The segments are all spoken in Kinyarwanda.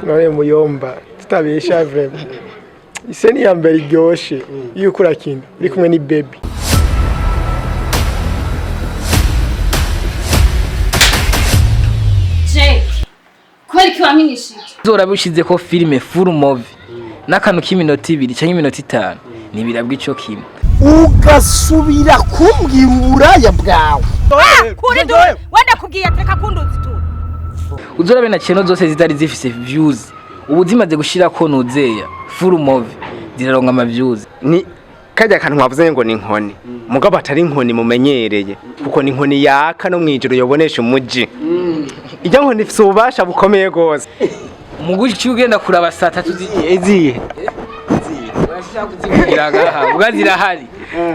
none muyomba tutabesha vraiment ise ni yambere iryoshe iyo ukura kintu uri kumwe ni baby kwerekana wamenyeshije zorabishize ko filme full movie n'akantu k'iminota 2 cyangwa iminota 5 nibirabwa ico kimwe ugasubira kumbwira uburaya bwawe kuri do wenda kugiye ateka kunduzi tu uzorabe na channel zose zitari zifise views ubu zimaze gushira ko nuzeya full movie ziraronga ama views ni kajya kantu mwavuze ngo ni inkoni mugabo atari inkoni mumenyereye kuko ni inkoni yaka no mwijuru yobonesha umuji ijya nkoni ifite ububasha bukomeye gose mugushi ugenda kuraba saa 3 eziye ubwazirahari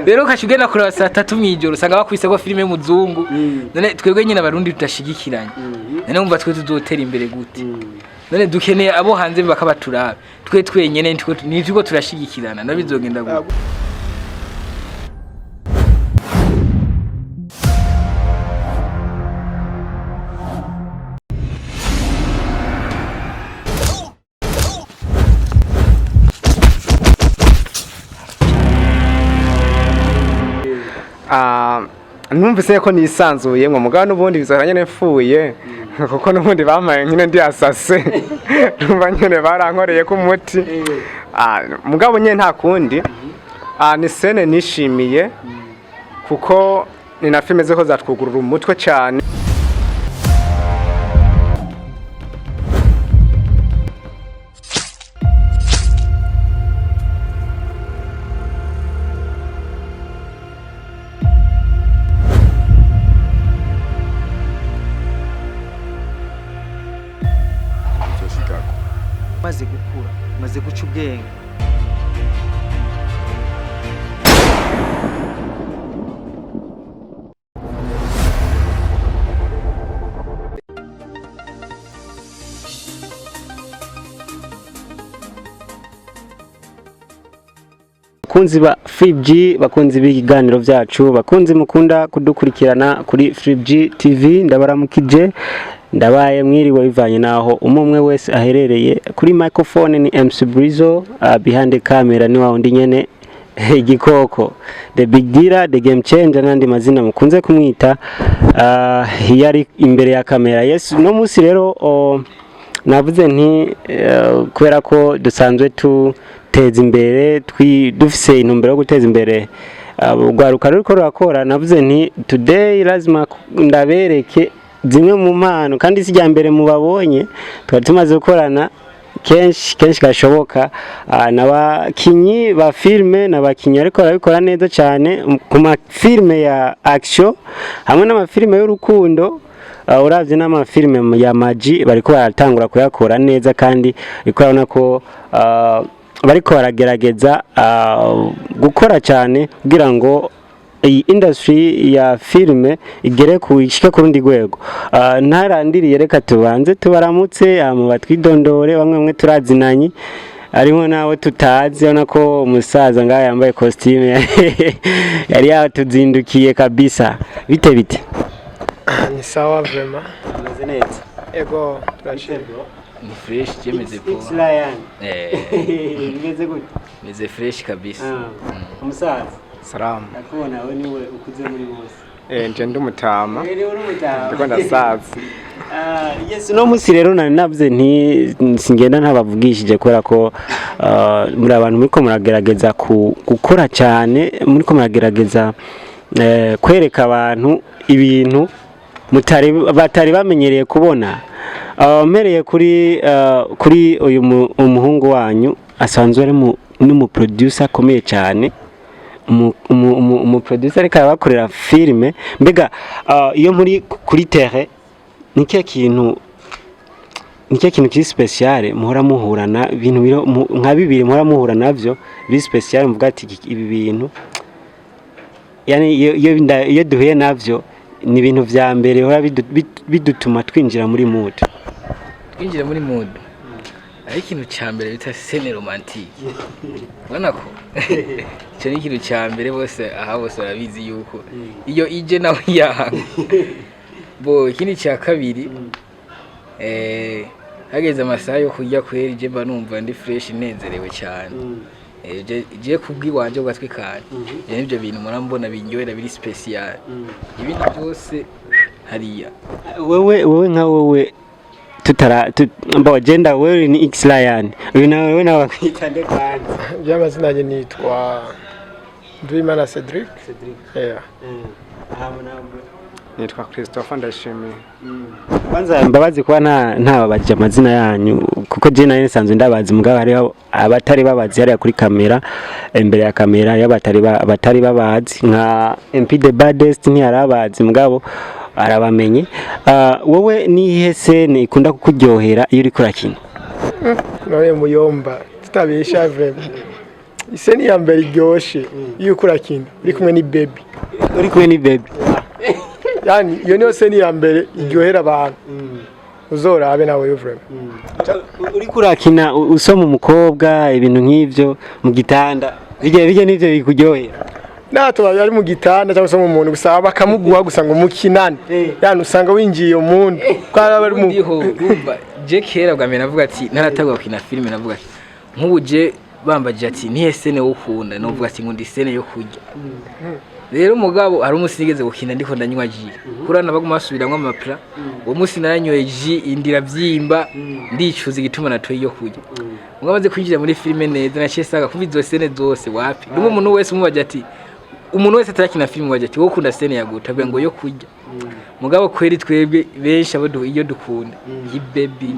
rero kashugenda kuraba saa 3 mwijoro usanga bakwise ko filime muzungu none twebwe nyine abarundi tutashigikiranye none umva twe tuzotera imbere gute none dukeneye abo hanze bakabaturaba twe twenyene nitwo turashigikirana nabizogenda gute numvise ko nisanzuye ngo mugabo n'ubundi bizoranye nepfuye kuko n'ubundi bamaye nyine ndi asase numva nyine barankoreye ku muti mugabo nyine nta kundi ni sene nishimiye kuko ni na filme zeko zatwugurura umutwe cyane maze gukura maze guca ubwenge bakunzi ba 3G bakunzi b'ikiganiro byacu bakunzi mukunda kudukurikirana kuri 3G TV ndabaramukije ndabaye mwiriwe bivanye naho umwe wese aherereye kuri microphone ni MC Brizo behind the camera ni waundi nyene igikoko the big dealer the game changer nandi mazina mukunze kumwita yari imbere ya kamera yes no musi rero navuze nti kubera ko dusanzwe tuteza imbere dufise intumbero yo guteza imbere urwaruka ruriko rurakora navuze nti today lazima ndabereke zimwe mu mpano kandi sijya mbere mubabonye twari tumaze gukorana kenshi gashoboka n'abakinyi ba filme n'abakinyi ariko barabikora neza cyane ku ma filme ya action hamwe n'ama filme y'urukundo uravye n'ama filme ya maji bariko baratangura kuyakora neza kandi ikorana ko bariko baragerageza gukora cyane kugira ngo iyi industry ya filme igere kuishika ku rundi rwego ntarandiriye reka tubanze tubaramutse mu batwidondore bamwe turazinanye arimo nawe tutazi ona ko umusaza ngaho yambaye costume yari yatuzindukiye kabisa bite ni sawa vraiment ameze neza ego turashimye ni fresh jemeze po bimeze gute meze fresh kabisa umusaza salamu nakubona we niwe ukuze muri bose nje ndumutama rero urumutama ndiko ndasaza yes no musi rero navuze nti singenda ntabavugishije kubera ko muri abantu muri ko muragerageza gukora cyane muri ko muragerageza kwereka abantu ibintu batari bamenyereye kubona mereye kuri uyu umuhungu wanyu asanzwe ari n'umu producer akomeye cyane umu producer ariko abakorera filme mbega iyo muri kuri terre nike kintu kiri special muhora muhurana ibintu nka bibiri muhora muhura navyo bi special mvuga ati ibi bintu yani iyo duhuye navyo ni ibintu vya mbere hora bidutuma twinjira muri mood ari ikintu cya mbere bita scene romantique ubona ko icyo ni ikintu cya mbere bose barabizi yuko iyo ije nawe yahanga bo ikindi cya kabiri hageze amasaha yo kurya kweri je mba numva ndi fresh nezerewe cyane je kubwiwanje ugatwe kane nivyo bintu murambona binyohera biri special ibindi byose hariya wewe nka wewe mbawa genda wewe ni X Lion wewe nawe wakwita nde kwanza by'amazina yanjye nitwa Ndwimana Cedric yeah nitwa Christopher ndashimiye kwanza mbabazi kuba ntababajije amazina yanyu kuko je nayo nsanzwe ndabazi mugabo hariho abatari babazi hariya kuri kamera imbere ya kamera y'abatari babazi nka MP the baddest ntiyarabazi mugabo arabamenye wowe nihe scene ikunda kukuryohera iyo uri kurakina nawe muyomba tutabesha vraiment scene ya mbere iryoshe iyo kurakina uri kumwe ni baby yani iyo niyo scene ya mbere iryohera abantu uzorabe nawe vraiment uri kurakina usoma umukobwa ibintu nk'ivyo mu gitanda bijye nivyo bikuryohera nato ari mu gitanda cyangwa se mu muntu gusa bakamuguha gusa ngo mukinane yani usanga winjiye umuntu kwara bari mu umva je kera bwa mbere navuga ati naratagwa kina filime navuga ati nk'ubu je bambaje ati nihe scene wo kunda novuga ati ngundi scene yo kurya rero mugabo hari umusinigeze gukina ndiko ndanywa ji kurana bagumasubiramwe amapla uwo musi naranyoye ji indira vyimba ndicuza igituma natoye yo kurya mugabo maze kwinjira muri filime neza nacesaga kumva izo scene zose wapi ndumwe umuntu wese umubaje ati umuntu wese atarakina filime waje ati wo kunda scene yaguta bwa ngo yo kurya mugabo kweri twebwe benshi abo iyo dukunda baby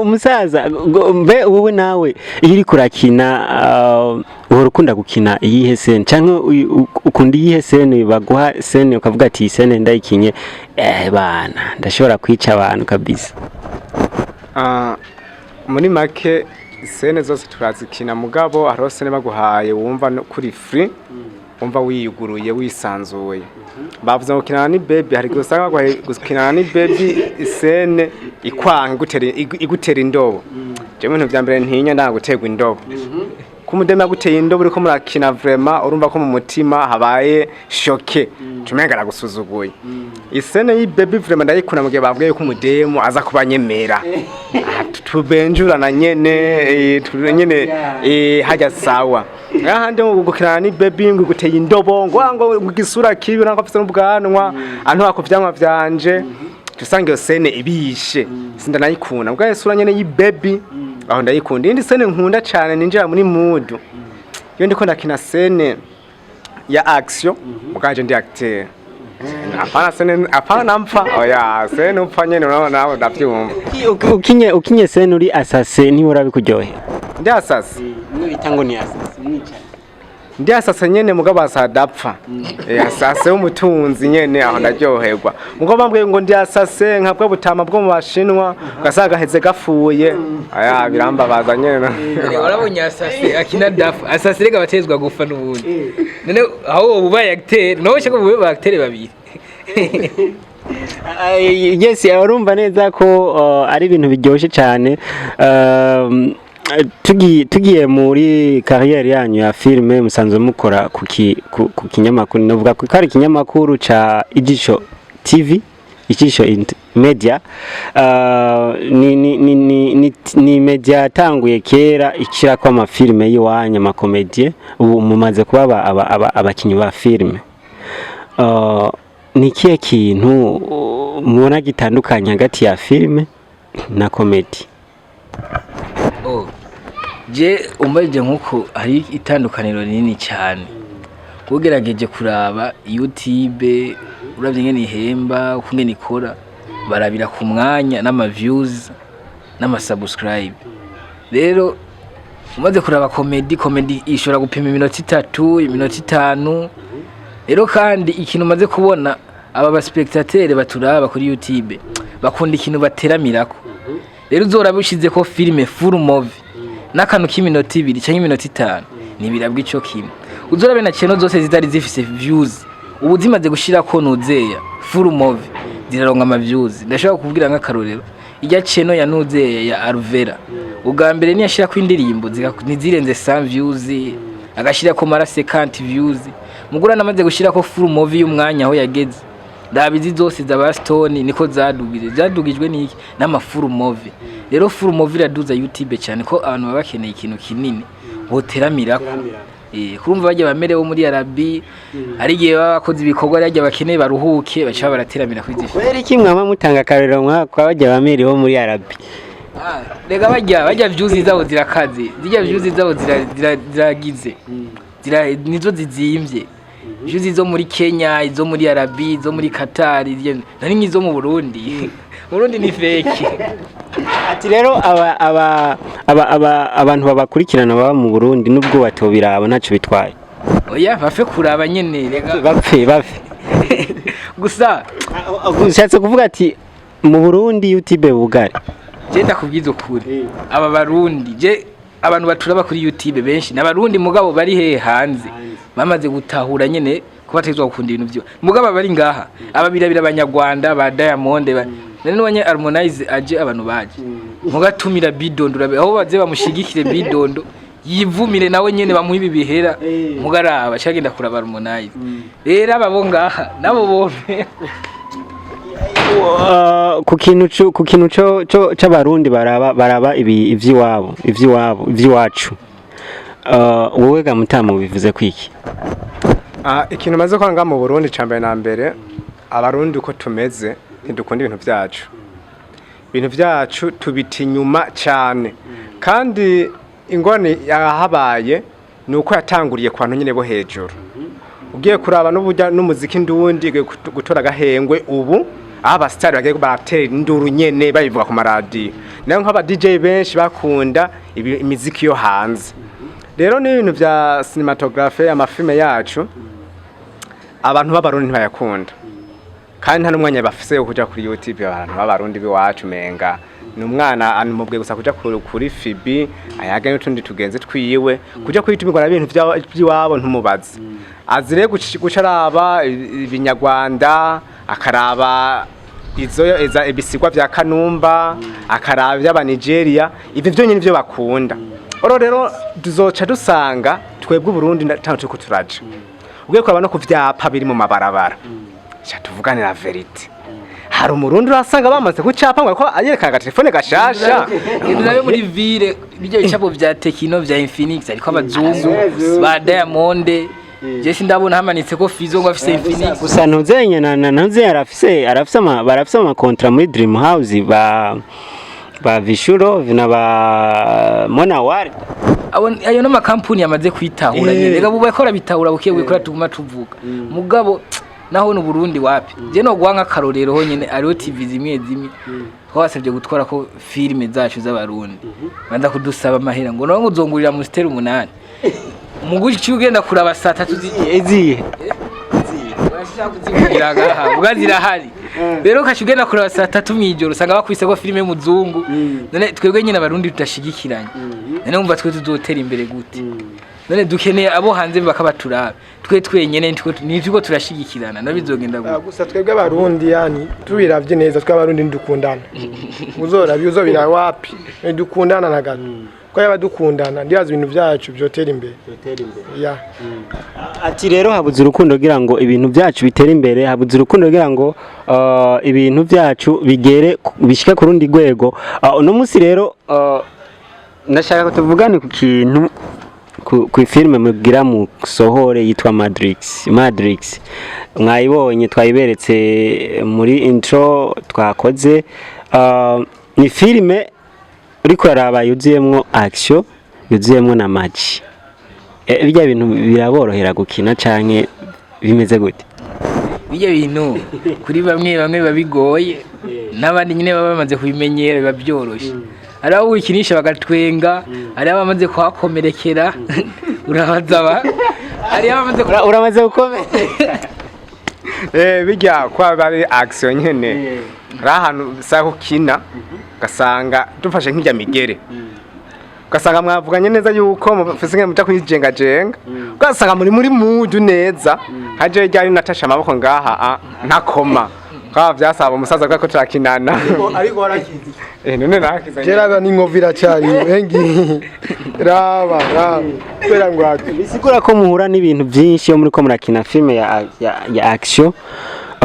umusaza mbe wowe nawe iyo uri kurakina urukunda gukina iyihe scene cyangwa ukunda iyihe scene baguha scene ukavuga ati iyi scene ndayikinye bana ndashobora kwica abantu kabisa muri make scene zose turazikina mugabo haro scene baguhaye wumva kuri free wumva wiyuguruye wisanzuye bavuze ngo kinana ni baby hari gusanga gukinana ni baby scene ikwanga igutera indobo je ibintu bya mbere ntinya ndagutegwa indobo kumudema guteye indobo uriko murakina vraiment urumva ko mu mutima habaye shoke tumengara gusuzuguye isene yi baby vraiment ndayikuna mugihe babwiye ko umudemo aza kubanyemera tubenjurana nyene hajya sawa ahandi gukina ni baby ngo guteye indobo ngo gisura kibi nako afite n'ubwanwa antu bakuvyamwa vyanje tusange yo sene ibishe sinda nayikuna bwa isura nyene yi baby aho ndayikunda indi sene nkunda cyane ninjira muri mood yo ndiko ndakina sene ya action mukaje ndi acteur apana nampfa oya sene upfa nyene nawe ndavyumva ukinye sene uri assassin ni urabikujyohe ndi assassin nibitango ni assassin ndi assassin nyene mugabo asadapfa assassin umutunzi nyene aho ndaryoherwa mugabo bambwiye ngo ndi assassin nkabwe butama bwo mu bashinwa gasaga heze gafuye aya birambabaza nyene warabonye assassin akina dafu assassin rega batezwa gufa n'ubundi none aho ubaye acteur no shaka bube ba acteur babiri yes urumva neza ko ari ibintu biryoshye cyane tugiye muri carrière yanyu ya filme musanzwe mukora ku kinyamakuru navuga ko ari kinyamakuru ca Ijisho TV Ijisho media ni media yatanguye kera ikira kwa amafilme yiwanya amakomedie ubu mumaze kuba abakinyi ba filme ni kiye kintu mubona gitandukanye hagati ya filme na comedy je umbaje nkuko hari itandukaniro rinini cyane kugerageje kuraba YouTube uravye ngene ihemba ukungene ikora barabira ku mwanya n'ama views n'ama subscribe rero umaze kuraba comedy ishobora gupima iminota 3 iminota 5 rero kandi ikintu maze kubona aba ba spectateur baturaba kuri YouTube bakunda ikintu bateramirako rero uzora bishize ko filme full movie nakanu k'iminota 2 cyangwa iminota 5 nibirabwa ico kimwe uzorabe na channel zose zitari zifise views ubu zimaze gushira ko nuzeya full movie ziraronga ama views ndashaka kubwira nk'akarorero ijya channel ya nuzeya ya Alvera ugambere ni yashira ko indirimbo nizirenze 100 views agashira ko mara 50 views mugura namaze gushira ko full movie y'umwanya aho yageze ndabizi zose za Stone niko zadugijwe n'iki n'amafuru move rero furu move iraduza YouTube cyane ko abantu baba bakeneye ikintu kinini boteramirako kurumva bajya bamerewe muri Arabi ari gihe bakoze ibikorwa rajya bakeneye baruhuke bacha barateramira kwizi kweri kimwe mutanga karero mwaka bajya bamerewe muri Arabi rega bajya vyuzi zabo zirakaze zijya vyuzi zabo ziragize nizo zizimvye vyuzi zo muri Kenya izo muri Arabi izo muri Qatar nari ngizo mu Burundi Burundi ni fake ati rero abantu babakurikirana baba mu Burundi nubwo batobiraba ntaco bitwaye oya bafe kuraba nyene rega bafe gusa ushatse kuvuga ati mu Burundi YouTube bugari je ndakubwiza ukuri aba barundi je abantu baturaba kuri YouTube benshi n'abarundi mugabo bari he hanze bamaze gutahura nyene ko batezwa gukunda ibintu byo mugabo bari ngaha ababirabira abanyarwanda ba Diamond none wanye Harmonize aje abantu baje mugatumira bidondo aho baze bamushigikire bidondo yivumire nawe nyene bamuhibi bihera mugaraba cyagenda kuraba Harmonize rero ababo ngaha nabo bombe ku kintu c'abarundi baraba ivy'iwacu wowe ga mutama bivuze kwiki ikintu maze kwanga mu Burundi cambere na mbere abarundi uko tumeze ntidukunda ibintu byacu tubita inyuma cyane kandi ingone yahabaye nuko yatanguriye kwa nyine bo hejuru ugiye kuraba n'ubujya n'umuziki ndundi gutora gahengwe ubu aba star bagiye baratera induru nyene bayivuga ku maradi nayo nk'aba DJ benshi bakunda imiziki yo hanze rero ni ibintu bya cinematography amafilme yacu abantu b'abarundi ntibayakunda kandi nta n'umwanya bafise yo kuja kuri YouTube abantu b'abarundi biwacu menga numwana anumubwe gusa kuja kuri Fibi ayaga n'utundi tugenze twiyiwe kuja kuri YouTube ibintu by'iwabo ntumubazi azire gucaraba ibinyarwanda akaraba izo ebisigwa vya Kanumba akaraba by'aba Nigeria ivyo byonyine byo bakunda rero tuzoca dusanga twebwe Burundi ntaco ko turaje ugiye kuraba no kuvyapa biri mu mabarabara tuvuganira verite hari umurundi urasanga bamaze kucapa ngo ko ayerekana telefone gashasha nayo muri ville bijye bicapo vya Tekino vya Infinix ariko abazungu ba Diamond je sindabona hamanitse ko Fizo ngo afise Infinix gusa ntuzenye ntuze arafise ama contrat muri Dream House ba Vishuro na ba Monawari ayo no makampuni yamaze kwitahura nyene rega bubakora bitahura bukiye gukora tuguma tuvuga mugabo naho no Burundi wapi je no gwanka karorero ho nyene ariho TV zimwe ko wasabye gutwara ko filme zacu z'abarundi banda kudusaba amahera ngo no uzongurira mu steri 8 muguci ugenda kuraba saa 3 eziye urashaka kuzivugiraga aha bwazira hari rero kashugenda kuraba saa 3 mwijoro usanga bakwise ko filme muzungu none twebwe nyine abarundi tutashigikiranye none umva twe tuzotera imbere gute none dukeneye abo hanze bakabaturaba twe twenyene nitwo turashigikirana nabizogenda gusa twebwe abarundi yani tubiravye neza twabarundi ndukundana uzobira wapi dukundana na gato ko yaba dukundana ndibaza ibintu byacu byotera imbere ya ati rero habuze urukundo kugira ngo ibintu byacu bitera imbere habuze urukundo kugira ngo ibintu byacu bishike ku rundi rwego uno munsi rero ndashaka ko tuvugane ku kintu ku filme mugira mu Gusohora yitwa Madrix mwayibonye twayiberetse muri intro twakoze ni filme uriko araba yuzuyemwo action yuzuyemwo na match bijya bintu biraborohera gukina canke bimeze gute bijya bintu kuri bamwe babigoye n'abandi nyine baba bamaze kubimenyera biba byoroshe ari abo wikinisha bagatwenga ari abamaze kwakomerekera urabazaba ari abamaze uramaze gukomera bijya kwa bari action nyene rahantu sako kina gasanga dufashe nk'ijya migere gasanga mwavuganye neza yuko mufise muta kwijenga gasanga muri mudu neza haje ryari natasha amaboko ngaha ntakoma kwa vyasaba umusaza ko turakinana ariko warakizi none nakiza jeraga n'ingovira cyari engi raba kwera ngwaka bisigura ko muhura n'ibintu byinshi yo muri ko murakina filme ya action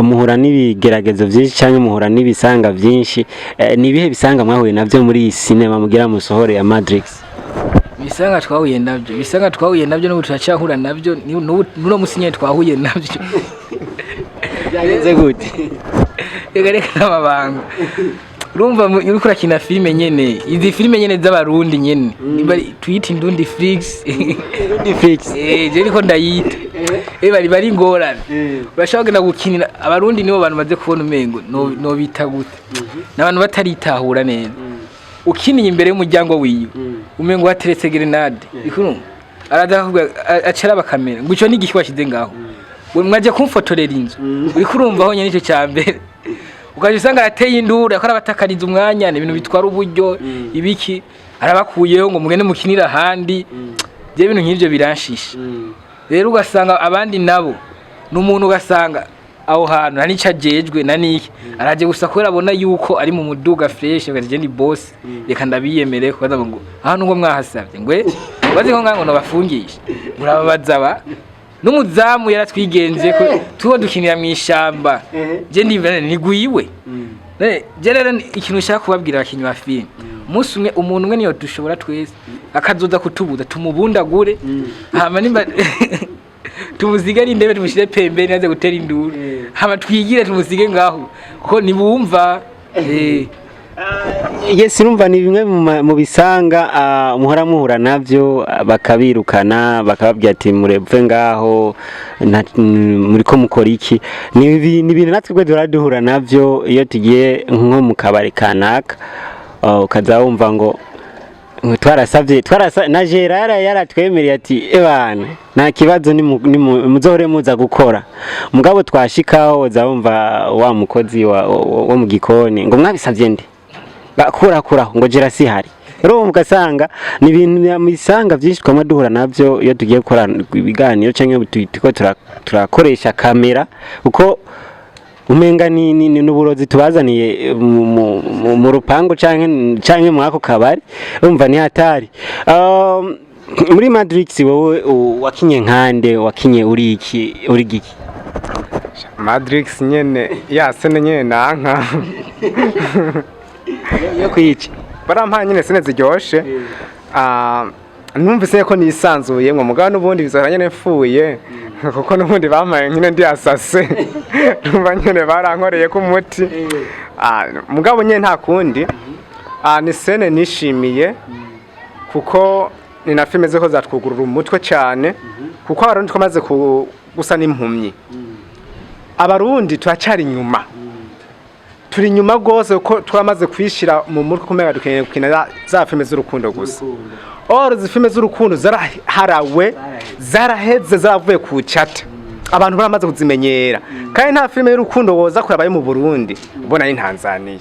muhura n'ibigeragezo byinshi cyangwa muhura n'ibisanga byinshi, ni ibihe bisanga mwahuye nabyo muri iyi sinema mugira musohore ya Madrix? Bisanga twahuye nabyo no turacyahura nabyo no musinye twahuye nabyo. Byagenze gute? Reka n'amabanga. Urumva uriko urakina filime nyene, izi filime nyene z'abarundi nyene. Tuyita indundi flix. Indundi flix. Je niko ndayita. Bari ngorane. Urashaka genda gukinira abarundi nibo bantu baze kubona umengo no bita gute. N'abantu bataritahura neza. Ukiniye imbere y'umuryango wiyo. Umengo wateretse grenade. Ikuru. Araza acara bakamera. Nguco ni igiki washize ngaho. Mwaje kumfotorera inzu. Uri kurumva aho nyene nicyo cyambere. Ukaje usanga ateye indura akora batakariza umwanya ibintu bitwara uburyo ibiki arabakuyeho ngo mugende mukinira handi je ibintu nk'ivyo biranshisha. Rero ugasanga abandi nabo n'umuntu ugasanga aho hantu nani cajejwe naniki araje gusa ko abona yuko ari mu muduga fresh agaje ni boss reka ndabiyemere ko baza ngo ahantu ngo mwahasavye ngwe bazi ko ngango no bafungisha murababaza ba n'umuzamu yaratwigenze ko tuho dukinira mu ishamba je ndivana niguyiwe je rero ikintu ushaka kubabwira abakinyi ba film umunsi umwe umuntu umwe niyo dushobora twese akazoza kutubuza tumubundagure hama nimba tumuzigara indebe tumushire pembeni naze gutera induru hama twigire tumusige ngaho ko nibumva Yes, urumva ni bimwe mu bisanga muhora muhura navyo bakabirukana bakababwira ati murepfe ngaho muri ko mukora iki ni ibintu natwe gwe duhura navyo iyo tugiye nko mu kabari kanaka ukaza wumva ngo twarasavye na Gerard yaratwemereye ati ebana nta kibazo ni muzohore muza gukora mugabo twashikaho zawumva wa mukozi wo mu gikoni ngo mwabisavye ndi bakura ngo jera si hari rero mugasanga ni ibintu misanga byinshi twama duhura navyo iyo tugiye gukora ibiganiro canke twitiko turakoresha kamera uko umenga ni n'uburozi tubazaniye mu rupango canke mu ako kabari umva ni hatari. Muri Madrix wowe wakinye nkande wakinye uri giki? Madrix nyene yasene nyene nanka yo kwica barampanye nyene sene ziryoshe numvise ko nisanzuye ngo mugabo n'ubundi bizora nyene mfuye kuko n'ubundi bamaye nyene ndi asase numva nyene barankoreye ku muti mugabo nyene nta kundi ni sene nishimiye kuko ni na filme zeko zatwugurura umutwe cyane kuko abarundi twamaze gusa n'impumyi abarundi turacari nyuma turi nyuma gose ko turamaze kwishira mu mutwe kumenya dukeneye gukina za filme z'urukundo gusa zi filme z'urukundo zaraharawe zaraheze zaravuye ku chat abantu baramaze kuzimenyera kandi nta filme y'urukundo woza kurabaye mu Burundi ubona ni Tanzania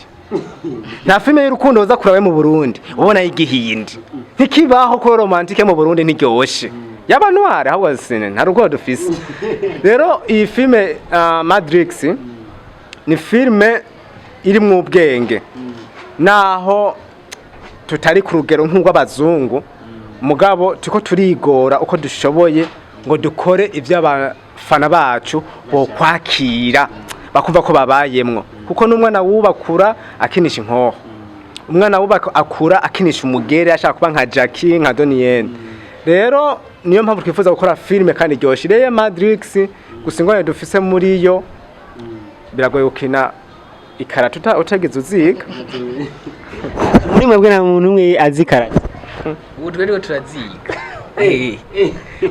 nta filme y'urukundo woza kurabaye mu Burundi ubona y'igihindi ntikibaho ko romantike mu Burundi ntiryoshe yabanware ahubwo sine nta rugo dufise rero iyi filme Madrix ni filme iri mu ubwenge naho tutari ku rugero nk'ubw'abazungu mugabo tuko turigora uko dushoboye ngo dukore ivyo abafana bacu bo kwakira bakumva ko babayemwo kuko n'umwana wubakura akinisha inkoho umwana wubakura akinisha umugere ashaka kuba nka Jackie nka Donienne rero niyo mpamvu twifuza gukora filme kandi ryoshye reye Madrix gusingone dufise muri yo biragoye ukina ikarata utageze uziga muri mwebwe nta muntu umwe azi karata ubu twari turaziga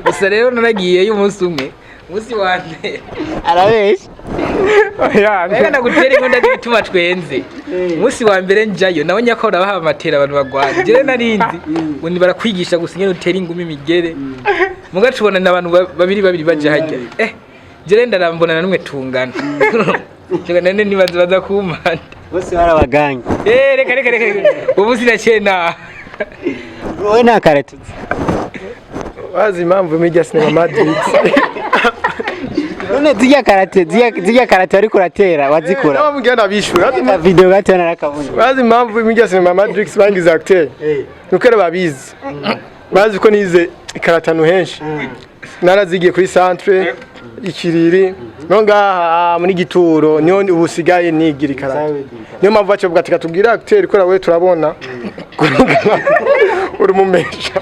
gusa rero naragiye y'umunsi umwe umunsi wanje arabesha reka ndagutera inkonda z'ibituma twenze umunsi wa mbere njayo nawe nyakora baha amatera abantu bagwaje jere narinzi ubundi barakwigisha gusa nyene utera ingumi imigere mugacubona n'abantu babiri baje hajya jere ndarambona na numwe tungana Chega nene nibaza baza kumanda. Bose barabaganye. Reka. Ubu sinacena. Wowe na karate. Wazi impamvu imijya sinema Madrix. None zijya karate ariko uratera wazikura. Naba mugenda bishura. Video gato narakabonye. Wazi impamvu imijya sinema Madrix bangize acteur. Nukere babizi. Bazi ko nize ikaratanu henshi. Narazigiye kuri centre ikiriri no ngaha muri gituro niyo ubusigaye nigira ikarata niyo mpamvu bacu bwatika tubwira acteur ko nawe turabona uri mumesha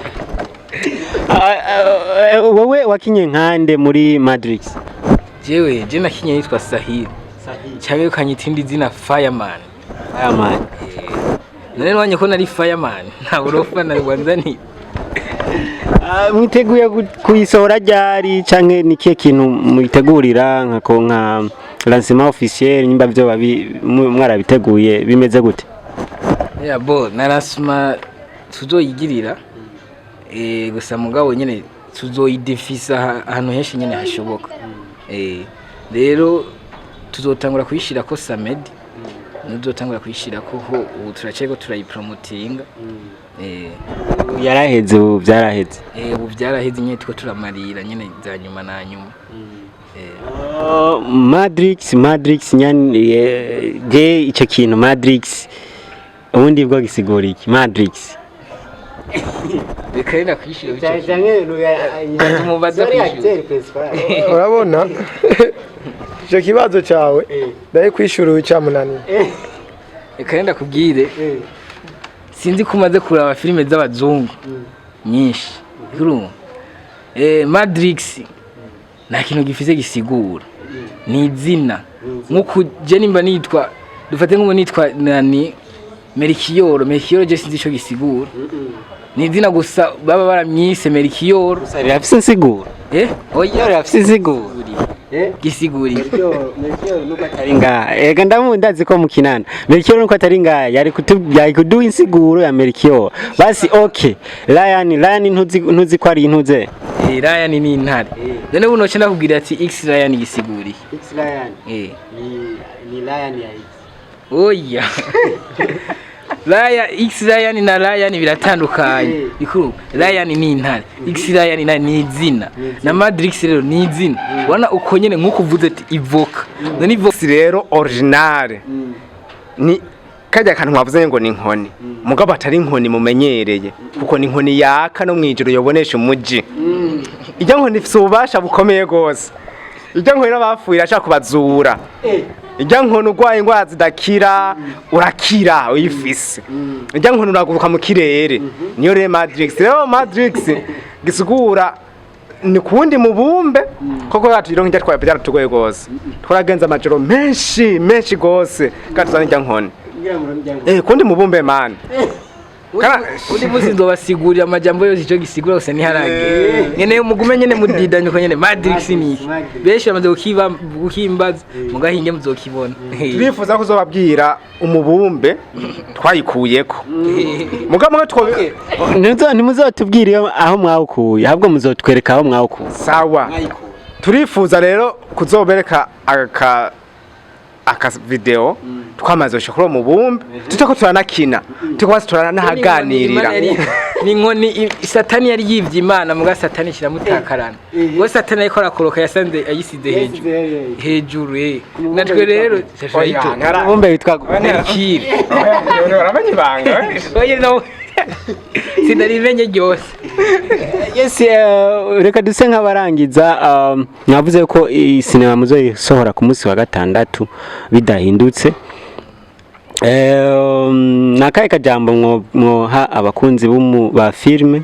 wowe wakinye nkande muri Madrix? Jewe je nakinye yitwa Sahil cyangwa ukanyita indi zina Fireman. None wanye ko nari Fireman nta burofa na Rwanzani. Mwiteguye kuyisohora ryari canke nikiye kintu mwitegurira nka lancement officiel nyimba byo mwarabiteguye bimeze gute? Bo narasma tuzoyigirira gusa mugabo nyene tuzoyidefisa ahantu henshi nyene hashoboka. Rero tuzotangura kuyishira ko Samedi nuzotangura kuyishira ko ubu turacego turayipromotinga. Yaraheze ubu byaraheze. Ubu byaraheze nyene two turamarira nyene za nyuma na nyuma. Madrix nyane je ico kintu Madrix ubundi bwo gisigura iki Madrix? Bekarina kwishira bice. Tumubaza kwishira. Urabona icyo kibazo cyawe ndaye kwishura ucamunani. Bekarina kubwire sinzi kumaze kuraba filime z'abazungu nyinshi. Kuru Madrix nta kintu gifise gisigura. Ni izina nkuko je nimba nitwa dufate nko nitwa nani Merikiyoro je sinzi ico gisigura. Ni izina gusa baba baramyise Merikiyoro rafise insiguro. Oya rafise insiguro. Gisiguri. Merikiyoro nuko atari nga. Ega ndazi ko mukinana. Merikiyoro nuko atari nga yari kuduha insiguro ya Merikiyoro. Basi okay. Lion ntuzi ko ari intuze. Lion ni intare. None buno cyenda kugira ati X Lion gisiguri. X Lion. Ni Lion ya X. Oya. X Lion na Lion biratandukanye. Inkuru Lion ni intare. X Lion ni izina. Na Madrix rero ni izina. Wana uko nyene nkuko uvuze ati ivoka. None ivoka rero original. Ni kajya kantu mwavuze ngo ni inkoni. Mugabo atari inkoni mumenyereye kuko ni inkoni yaka no mwijuru yobonesha umuji. Ijya nkoni ifite ububasha bukomeye gose. Ijya nkoni n'abapfuye ashaka kubazura. Ijya nkoni urwaye ingwara zidakira urakira uyifise. Ijya nkoni uraguruka mu kirere. Niyo rero Madrix. Rero Madrix gisigura ni kundi mubumbe koko yatiro nk'ijya twaye byaratugoye gose. Twaragenza amajoro menshi gose katuzana ijya nkoni. Kundi mubumbe man. Undi muzi ndobasigurira amajambo yose ico gisigura gusa ni harage. Nyene umugume nyene mudidanye ko nyene Madrix ni. Beshi bamaze gukimbaza mugahinge muzokibona. Turifuza kuzobabwira umubumbe twayikuyeko. Mugabo twobe ntimuzotubwire aho mwawukuye ahubwo muzotwereka aho mwawukuye. Sawa. Turifuza rero kuzobereka aka video twamaze ushokoro mu bumbe tutako turanakina tukwasi turanahaganirira ni nkoni satani yari yivye imana muga satani kiramutakarana ngo satani ariko arakoroka yasanze ayisize hejuru natwe rero bumbe bitwa kiri urabanyibanga oye no sinarimenye ryose. Yes, reka duse nk'abarangiza mwavuze ko sinema muzoyisohora ku munsi wa gatandatu bidahindutse. Nakaye kajambo mwoha abakunzi ba filme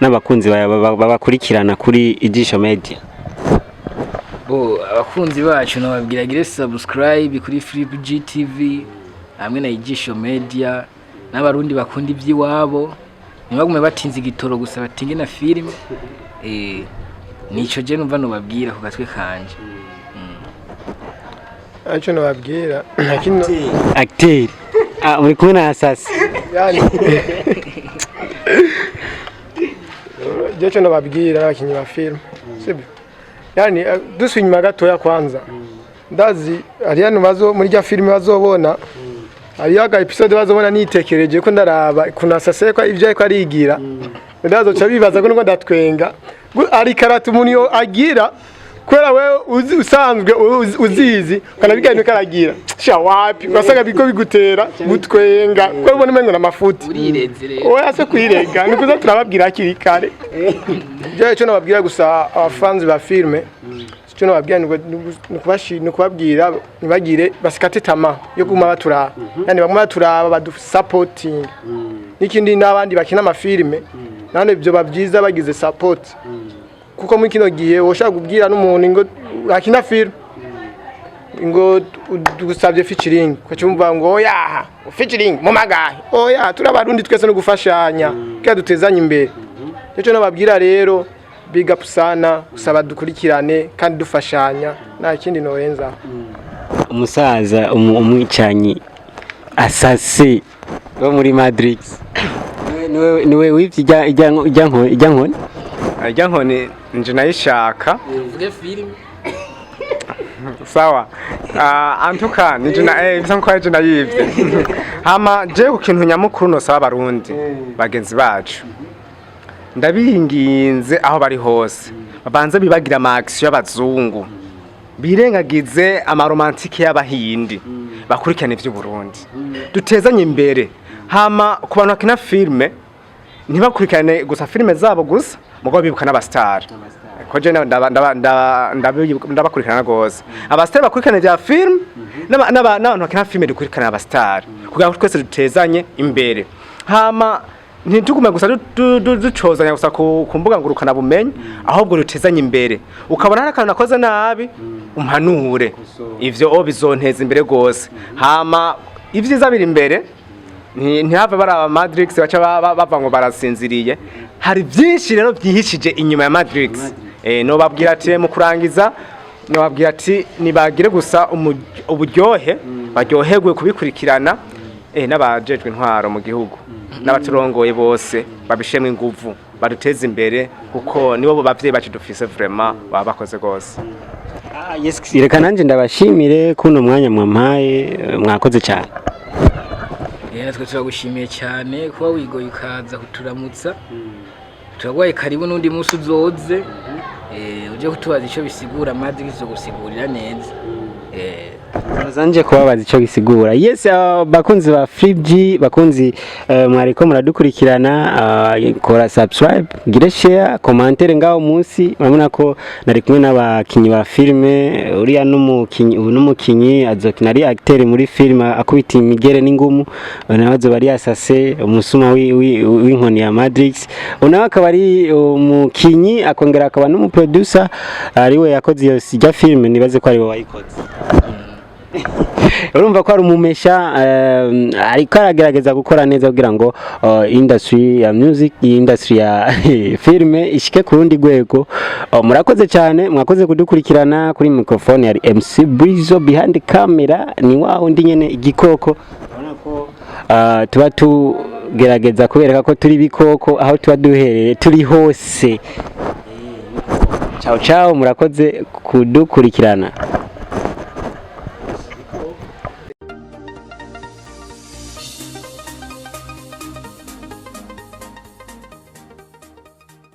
n'abakunzi babakurikirana kuri Ijisho Media. Abakunzi bacu nababwira gire subscribe kuri FreeG TV hamwe na Ijisho Media n'abarundi bakunda iby'iwabo nibagume batinze igitoro gusa batinge na filme nico je numva no babwira ku gatwe kanje. Acho no babwira nakino acteur muri kumwe na asasi yani je no babwira abakinyi ba filme sibyo yani dusunyuma gatoya kwanza ndazi ariano bazo muri ya filme bazobona ariyaga episode bazobona nitekereje ko ndaraba kunasase ko ivyo ariko arigira ndazo cha bibaza ko ngo ndatwenga ari karatu umuntu agira kwera wewe usanzwe uzizi kanabiganye karagira sha wapi basanga biko bigutera gutwenga ko ubona mengo na mafuti urireze rero oya se kwirega nikuza turababwira akiri kare je cyo nababwira gusa abafanzi ba filme cyo nababwira ni kubabwira ntibagire basikate tama yo guma baturaba yani baguma baturaba badusupporting n'ikindi n'abandi bakina amafilme none ibyo babyiza bagize support kuko muri kino gihe woshaka kubwira n'umuntu ngo akina film ngo dusabye featuring kwacumva ngo oya featuring mu magahe oya turabarundi twese no gufashanya kya dutezanye imbere cyo nababwira rero big up sana usaba dukurikirane kandi dufashanya nta kindi norenza umusaza umwicanyi asase wo muri Madrix niwe wivye ijya nkoni nje nayishaka uvuge film sawa antuka nije na bisa nko yaje nayivye hama je ku kintu nyamukuru no saba abarundi bagenzi bacu ndabinginze aho bari hose babanze bibagira action y'abazungu birengagize amaromantike y'abahindi bakurikirana ivy'uburundi dutezanye imbere hama ku bantu bakina filme ntibakurikirane gusa filme zabo gusa mugo bibuka n'abastar ko je ndabakurikirana gose abastar bakurikirana vya film n'abantu bakina filme dukurikirana abastar kugira ngo twese dutezanye imbere hama ntitugume gusa ducozanya gusa ku mbuga ngurukana bumenyi ahubwo dutezanye imbere ukabona hari akantu nakoze nabi umpanure ivyo bizonteza imbere gose hama ivyiza biri imbere ntihave baraba Madrix baca bava ngo barasinziriye hari byinshi rero byihishije inyuma ya Madrix no babwira ati mu kurangiza no babwira ati nibagire gusa uburyohe baryoherwe kubikurikirana n'abajejwe intwaro mu gihugu n'abaturongoye bose babishemwe inguvu baduteze imbere kuko nibo bavyeyi bacu dufise vraiment baba bakoze gose yes reka nanje ndabashimire kuno mwanya mwampaye mwakoze cyane natwe turagushimiye cyane kuba wigoye ukaza kuturamutsa turagwaye karibu n'undi munsi uzoze uje kutubaza icyo bisigura Madrix zo gusigurira neza Zanje kubabaza icyo gisigura. Yes, bakunzi ba FreeG, bakunzi mwariko muradukurikirana, kora subscribe, gire share, commentaire ngaho munsi. Murabona ko nari kumwe n'abakinyi ba filme, uriya n'umukinyi azokina ari acteur muri filme akubita imigere n'ingumu, nabazo bari asase umusuma w'inkoni ya Madrix. Unawe akaba ari umukinyi akongera akaba n'umuproducer ariwe yakoze iyo sijya filme nibaze ko ari we wayikoze. Urumva ko ari umumesha ariko aragerageza gukora neza kugira ngo industry ya music, industry ya filme ishike ku rundi rwego. Murakoze cyane, mwakoze kudukurikirana kuri microphone ya MC Brizo, behind camera ni waho ndi nyene igikoko. Urabona ko tuba tugerageza kubereka ko turi bikoko aho tuba duhereye turi hose. Ciao ciao, murakoze kudukurikirana.